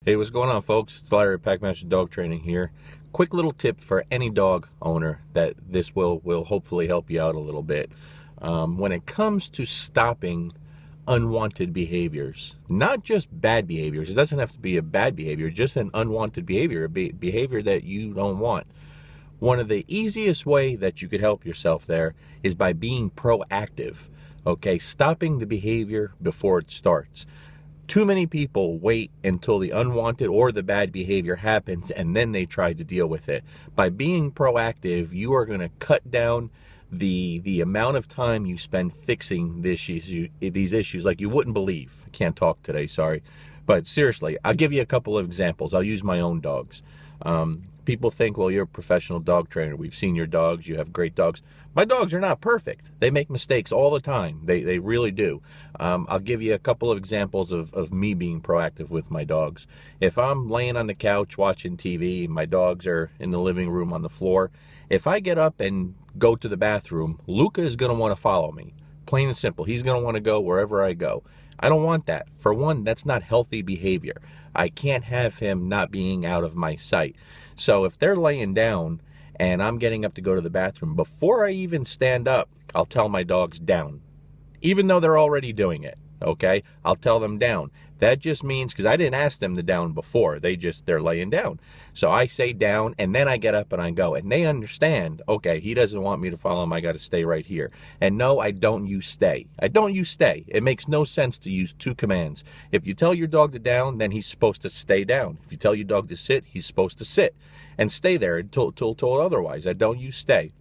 Hey, what's going on, folks? It's Larry, Packmaster Dog Training here. Quick little tip for any dog owner that this will hopefully help you out a little bit. When it comes to stopping unwanted behaviors, not just bad behaviors. It doesn't have to be a bad behavior, just an unwanted behavior, behavior that you don't want. One of the easiest way that you could help yourself there is by being proactive. Okay, stopping the behavior before it starts. Too many people wait until the unwanted or the bad behavior happens and then they try to deal with it. By being proactive, you are going to cut down the amount of time you spend fixing these issues like you wouldn't believe. I can't talk today, sorry. But seriously, I'll give you a couple of examples. I'll use my own dogs. People think, well, you're a professional dog trainer. We've seen your dogs. You have great dogs. My dogs are not perfect. They make mistakes all the time. They really do. I'll give you a couple of examples of me being proactive with my dogs. If I'm laying on the couch watching TV, and my dogs are in the living room on the floor, if I get up and go to the bathroom, Luca is going to want to follow me. Plain and simple. He's going to want to go wherever I go. I don't want that. For one, that's not healthy behavior. I can't have him not being out of my sight. So if they're laying down and I'm getting up to go to the bathroom, before I even stand up, I'll tell my dogs down. Even though they're already doing it, okay? I'll tell them down. That just means, because I didn't ask them to down before, they're laying down. So I say down, and then I get up and I go. And they understand, okay, he doesn't want me to follow him, I got to stay right here. And no, I don't use stay. I don't use stay. It makes no sense to use two commands. If you tell your dog to down, then he's supposed to stay down. If you tell your dog to sit, he's supposed to sit. And stay there until told otherwise. I don't use stay.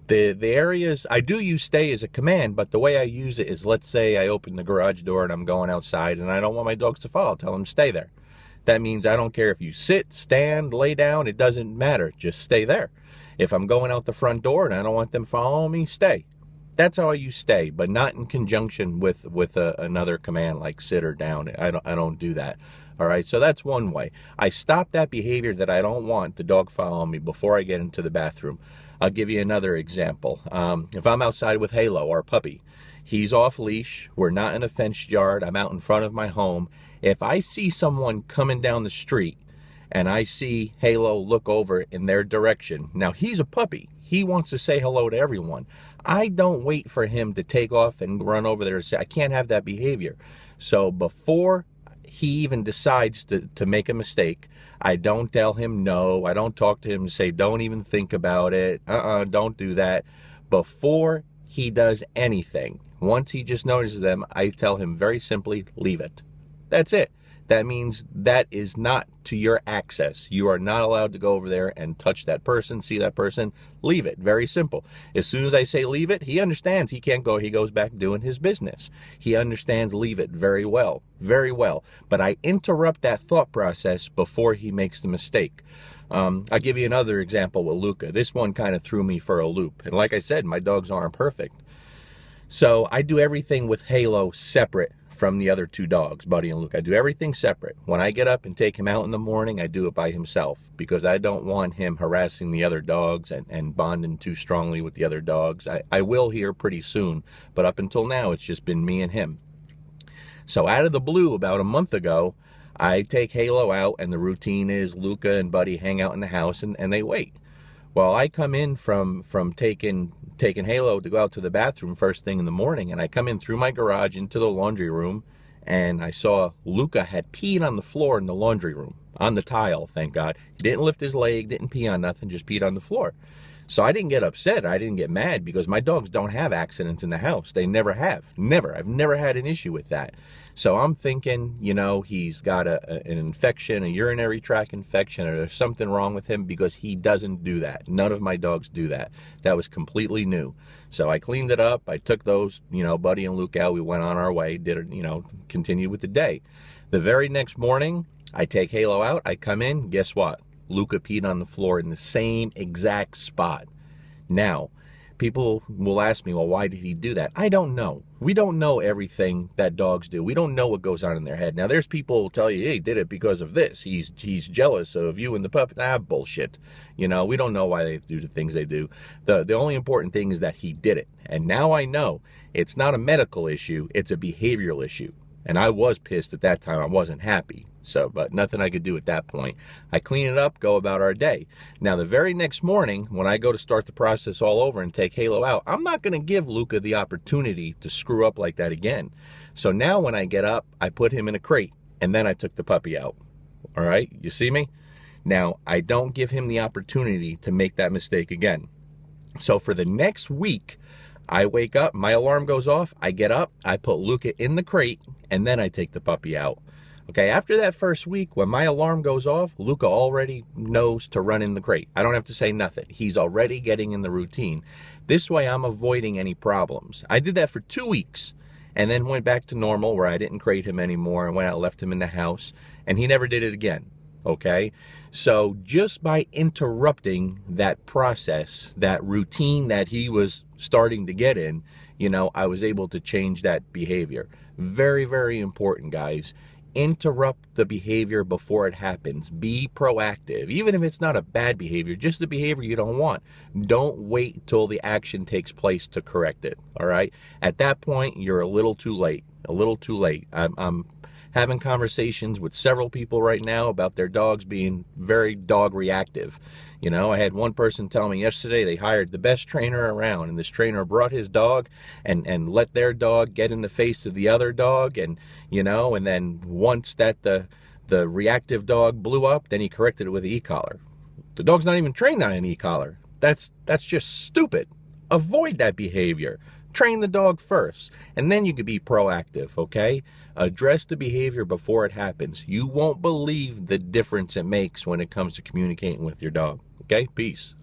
The areas, I do use stay as a command, but the way I use it is, let's say I open the garage door and I'm going outside and I don't want my dogs to follow. I'll tell them stay there. That means I don't care if you sit, stand, lay down, it doesn't matter. Just stay there. If I'm going out the front door and I don't want them following me, stay. That's how I use stay, but not in conjunction with another command like sit or down. I don't do that. All right, so that's one way. I stop that behavior that I don't want the dog following me before I get into the bathroom. I'll give you another example. If I'm outside with Halo, our puppy, he's off leash, we're not in a fenced yard, I'm out in front of my home. If I see someone coming down the street and I see Halo look over in their direction, now he's a puppy, he wants to say hello to everyone. I don't wait for him to take off and run over there and say, I can't have that behavior. So before he even decides to make a mistake, I don't tell him no. I don't talk to him and say, don't even think about it. Don't do that. Before he does anything, once he just notices them, I tell him very simply, leave it. That's it. That means that is not to your access. You are not allowed to go over there and touch that person, see that person. Leave it. Very simple. As soon as I say leave it, he understands he can't go. He goes back doing his business. He understands leave it very well. Very well. But I interrupt that thought process before he makes the mistake. I'll give you another example with Luca. This one kind of threw me for a loop. And like I said, my dogs aren't perfect. So I do everything with Halo separate from the other two dogs, Buddy and Luke. I do everything separate. When I get up and take him out in the morning, I do it by himself because I don't want him harassing the other dogs and bonding too strongly with the other dogs. I will here pretty soon, but up until now, it's just been me and him. So out of the blue, about a month ago, I take Halo out and the routine is Luca and Buddy hang out in the house and they wait. Well, I come in from taking Halo to go out to the bathroom first thing in the morning, and I come in through my garage into the laundry room, and I saw Luca had peed on the floor in the laundry room, on the tile, thank God. He didn't lift his leg, didn't pee on nothing, just peed on the floor. So I didn't get upset, I didn't get mad, because my dogs don't have accidents in the house. They never have, never. I've never had an issue with that. So I'm thinking, you know, he's got an infection, a urinary tract infection, or there's something wrong with him because he doesn't do that. None of my dogs do that. That was completely new. So I cleaned it up. I took those, you know, Buddy and Luke out. We went on our way, did it, you know, continued with the day. The very next morning, I take Halo out. I come in. Guess what? Luca peed on the floor in the same exact spot. Now, people will ask me, well, why did he do that? I don't know. We don't know everything that dogs do. We don't know what goes on in their head. Now, there's people who will tell you, hey, he did it because of this. He's jealous of you and the pup. Bullshit. You know, we don't know why they do the things they do. The only important thing is that he did it. And now I know it's not a medical issue. It's a behavioral issue. And I was pissed at that time. I wasn't happy. So, but nothing I could do at that point. I clean it up, go about our day. Now, the very next morning, when I go to start the process all over and take Halo out, I'm not going to give Luca the opportunity to screw up like that again. So now when I get up, I put him in a crate, and then I took the puppy out. All right, you see me? Now, I don't give him the opportunity to make that mistake again. So for the next week, I wake up, my alarm goes off, I get up, I put Luca in the crate, and then I take the puppy out. Okay, after that first week, when my alarm goes off, Luca already knows to run in the crate. I don't have to say nothing. He's already getting in the routine. This way, I'm avoiding any problems. I did that for 2 weeks, and then went back to normal, where I didn't crate him anymore, and went out, left him in the house, and he never did it again. Okay, so just by interrupting that process, that routine that he was starting to get in, you know, I was able to change that behavior. Very, very important, guys. Interrupt the behavior before it happens. Be proactive. Even if it's not a bad behavior, just the behavior you don't want. Don't wait till the action takes place to correct it. All right? At that point, you're a little too late. A little too late. I'm having conversations with several people right now about their dogs being very dog reactive. You know, I had one person tell me yesterday they hired the best trainer around, and this trainer brought his dog and let their dog get in the face of the other dog, and you know, and then once that the reactive dog blew up, then he corrected it with an e-collar. The dog's not even trained on an e-collar. That's just stupid. Avoid that behavior. Train the dog first, and then you can be proactive, okay? Address the behavior before it happens. You won't believe the difference it makes when it comes to communicating with your dog, okay? Peace.